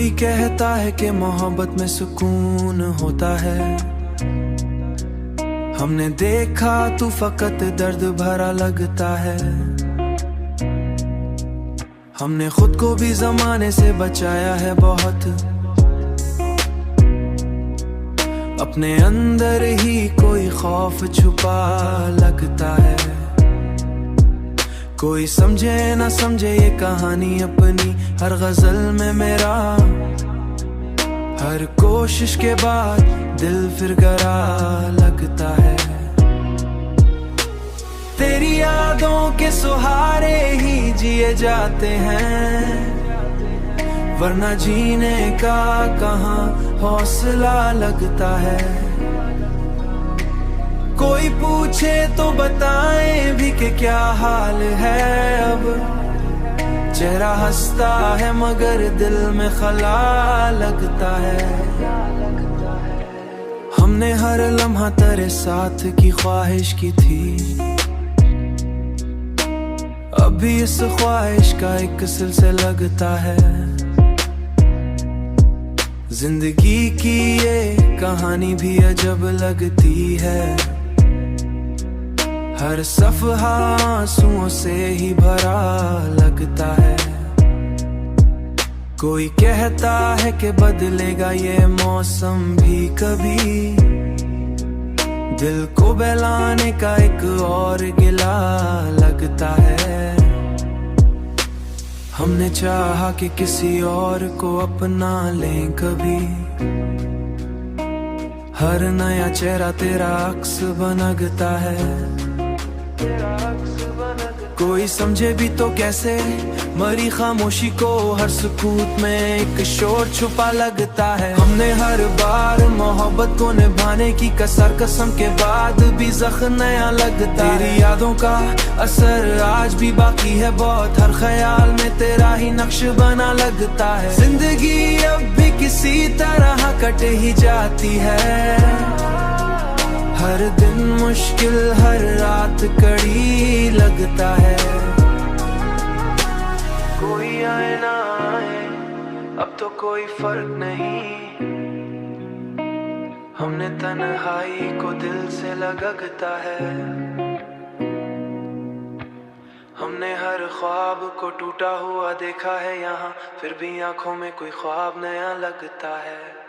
कोई कहता है कि मोहब्बत में सुकून होता है। हमने देखा तू फकत दर्द भरा लगता है। हमने खुद को भी जमाने से बचाया है बहुत, अपने अंदर ही कोई खौफ छुपा लगता है। कोई समझे ना समझे ये कहानी अपनी, हर गजल में मेरा हर कोशिश के बाद दिल फिर गरा लगता है। तेरी यादों के सहारे ही जिए जाते हैं, वरना जीने का कहाँ हौसला लगता है। कोई पूछे तो बताएं भी कि क्या हाल है अब, चेहरा हंसता है मगर दिल में खला लगता है। हमने हर लम्हा तेरे साथ की ख्वाहिश की थी, अभी इस ख्वाहिश का एक सिलसिला लगता है। जिंदगी की ये कहानी भी अजब लगती है, हर सफहा आंसुओं से ही भरा लगता है। कोई कहता है कि बदलेगा ये मौसम भी कभी, दिल को बहलाने का एक और गिला लगता है। हमने चाहा कि किसी और को अपना लें कभी, हर नया चेहरा तेरा अक्स बनगता है। कोई समझे भी तो कैसे, मरी खामोशी को हर सुकूत में एक शोर छुपा लगता है। हमने हर बार मोहब्बत को निभाने की कसर कसम के बाद भी जख्म नया लगता है। तेरी यादों का असर आज भी बाकी है बहुत, हर ख्याल में तेरा ही नक्श बना लगता है। जिंदगी अब भी किसी तरह कट ही जाती है, हर दिन मुश्किल हर रात कड़ी लगता है। कोई आए ना आए अब तो कोई फर्क नहीं, हमने तन्हाई को दिल से लगता है। हमने हर ख्वाब को टूटा हुआ देखा है यहाँ, फिर भी आंखों में कोई ख्वाब नया लगता है।